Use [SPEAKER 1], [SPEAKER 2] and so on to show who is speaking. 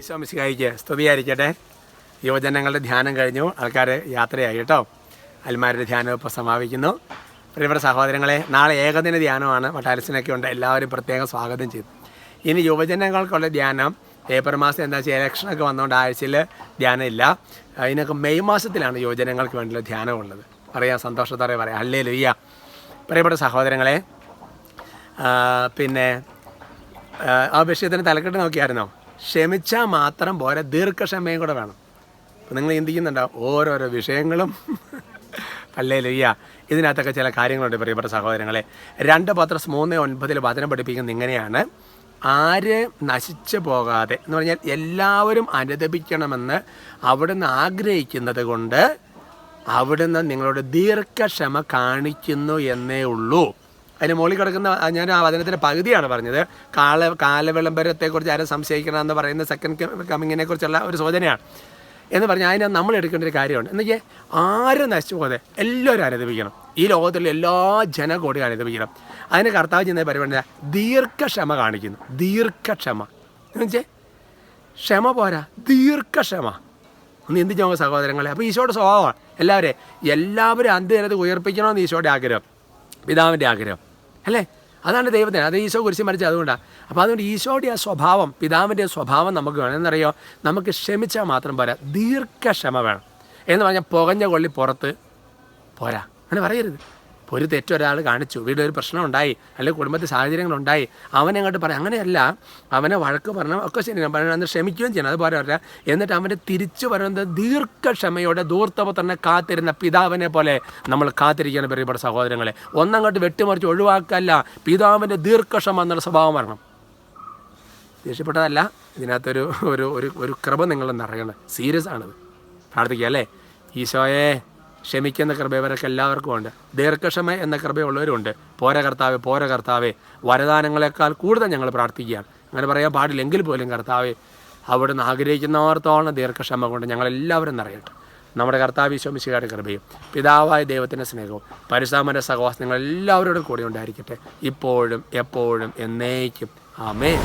[SPEAKER 1] ഈശോ മിശിഹായിക്ക് സ്തുതിയായിരിക്കട്ടെ. യുവജനങ്ങളുടെ ധ്യാനം കഴിഞ്ഞു, ആൾക്കാർ യാത്രയായി കേട്ടോ. അൽമാരുടെ ധ്യാനം ഇപ്പോൾ സമാപിക്കുന്നു. പ്രിയപ്പെട്ട സഹോദരങ്ങളെ, നാളെ ഏകദിന ധ്യാനമാണ്. വട്ടാരസിനൊക്കെ ഉണ്ട്, എല്ലാവരും പ്രത്യേകം സ്വാഗതം ചെയ്തു. ഇനി യുവജനങ്ങൾക്കുള്ള ധ്യാനം ഏപ്രിൽ മാസം എന്താ വെച്ചാൽ ഇലക്ഷനൊക്കെ വന്നുകൊണ്ട് ആഴ്ചയിൽ ധ്യാനം ഇല്ല. ഇതിനൊക്കെ മെയ് മാസത്തിലാണ് യുവജനങ്ങൾക്ക് വേണ്ടിയുള്ള ധ്യാനമുള്ളത്. പറയാം, സന്തോഷത്തോടെ പറയാം. ഹല്ലേലൂയ. പ്രിയപ്പെട്ട സഹോദരങ്ങളെ, പിന്നെ ആ വിഷയത്തിന് തലക്കെട്ട് നോക്കിയായിരുന്നോ? ക്ഷമിച്ചാൽ മാത്രം പോരാ, ദീർഘക്ഷമയും കൂടെ വേണം. അപ്പോൾ നിങ്ങൾ ചിന്തിക്കുന്നുണ്ടോ ഓരോരോ വിഷയങ്ങളും? ഹല്ലേലൂയ. ഇതിനകത്തൊക്കെ ചില കാര്യങ്ങളുണ്ട് പ്രിയപ്പെട്ട സഹോദരങ്ങളെ. 2 പത്രോസ് 3:9 വചനം പഠിപ്പിക്കുന്നത് ഇങ്ങനെയാണ്: ആര് നശിച്ചു പോകാതെ എന്ന് പറഞ്ഞാൽ എല്ലാവരും അനുദപിക്കണമെന്ന് അവിടുന്ന് ആഗ്രഹിക്കുന്നത് കൊണ്ട് അവിടുന്ന് നിങ്ങളോട് ദീർഘക്ഷമ കാണിക്കുന്നു എന്നേ ഉള്ളൂ. അതിന് മുകളിൽ കിടക്കുന്ന ഞാൻ ആ വചനത്തിൻ്റെ പകുതിയാണ് പറഞ്ഞത്. കാലവിളംബരത്തെക്കുറിച്ച് ആരും സംശയിക്കണമെന്ന് പറയുന്ന സെക്കൻഡ് കമ്മിങ്ങിനെ കുറിച്ചുള്ള ഒരു സൂചനയാണ് എന്ന് പറഞ്ഞാൽ അതിന് നമ്മൾ എടുക്കേണ്ട ഒരു കാര്യമുണ്ട്. എന്നുവെച്ചാൽ ആരും നശിച്ചു പോകാതെ എല്ലാവരും അനുദപിക്കണം. ഈ ലോകത്തിലുള്ള എല്ലാ ജനകോടി അനുദപിക്കണം. അതിന് കർത്താവ് ചെയ്യുന്ന പരിപാടി ദീർഘക്ഷമ കാണിക്കുന്നു. ദീർഘക്ഷമ എന്ന് വെച്ചാൽ ക്ഷമ പോരാ, ദീർഘക്ഷമ. ഒന്ന് എന്ത് ചെയ്യുക സഹോദരങ്ങളെ? അപ്പോൾ ഈശോയുടെ സ്വഭാവമാണ് എല്ലാവരും അന്ത്യനത് ഉയർപ്പിക്കണമെന്ന് ഈശോയുടെ ആഗ്രഹം, പിതാവിൻ്റെ ആഗ്രഹം അല്ലേ? അതാണ് ദൈവത്തിന്. അത് ഈശോ കുരിശ് മരിച്ചത് അതുകൊണ്ടാണ്. അപ്പോൾ അതുകൊണ്ട് ഈശോയുടെ ആ സ്വഭാവം, പിതാവിൻ്റെ സ്വഭാവം നമുക്ക് വേണം. എന്നറിയോ? നമുക്ക് ക്ഷമിച്ചാൽ മാത്രം പോരാ, ദീർഘക്ഷമ വേണം. എന്ന് പറഞ്ഞാൽ പുകഞ്ഞ കൊള്ളി പുറത്ത് പോരാ, അങ്ങനെ പറയരുത്. ഇപ്പോൾ ഒരു തെറ്റൊരാൾ കാണിച്ചു, വീട്ടിലൊരു പ്രശ്നം ഉണ്ടായി, അല്ലെങ്കിൽ കുടുംബത്തിൽ സാഹചര്യങ്ങളുണ്ടായി, അവനെ അങ്ങോട്ട് പറയാം. അങ്ങനെയല്ല, അവനെ വഴക്ക് പറഞ്ഞാൽ ഒക്കെ ശരി, അന്ന് ക്ഷമിക്കുകയും ചെയ്യണം, അത് പോരാ. എന്നിട്ട് അവൻ്റെ തിരിച്ചു പറയുന്നത് ദീർഘക്ഷമയോടെ ധൂർത്തപുത്രനെ കാത്തിരുന്ന പിതാവിനെ പോലെ നമ്മൾ കാത്തിരിക്കണം. പ്രിയപ്പെട്ട സഹോദരങ്ങളെ, ഒന്നങ്ങോട്ട് വെട്ടിമറിച്ച് ഒഴിവാക്കല്ല, പിതാവിൻ്റെ ദീർഘക്ഷമ എന്നുള്ള സ്വഭാവം വരണം. ദേഷ്യപ്പെട്ടതല്ല, ഇതിനകത്തൊരു ഒരു ഒരു കൃപ നിങ്ങളെന്ന് അറിയണം. സീരിയസ് ആണത്. പ്രാർത്ഥിക്കുക അല്ലേ? ഈശോയെ, ക്ഷമിക്കുന്ന കൃപ ഇവരൊക്കെ എല്ലാവർക്കും ഉണ്ട്. ദീർഘക്ഷമ എന്ന കൃപയുള്ളവരുണ്ട്. പോര കർത്താവേ, വരദാനങ്ങളെക്കാൾ കൂടുതൽ ഞങ്ങൾ പ്രാർത്ഥിക്കുകയാണ്. അങ്ങനെ പറയാൻ പാടില്ലെങ്കിൽ പോലും കർത്താവേ, അവിടുന്ന് ആഗ്രഹിക്കുന്നവർത്തോളം ദീർഘക്ഷമ കൊണ്ട് ഞങ്ങളെല്ലാവരും നിറയട്ടെ. നമ്മുടെ കർത്താവ് ഈശോ മിശിഹായുടെ കൃപയും പിതാവായ ദൈവത്തിൻ്റെ സ്നേഹവും പരിശുദ്ധാത്മാവിന്റെ സഹവാസം നിങ്ങൾ എല്ലാവരോടും കൂടി ഉണ്ടായിരിക്കട്ടെ, ഇപ്പോഴും എപ്പോഴും എന്നേക്കും. ആമേൻ.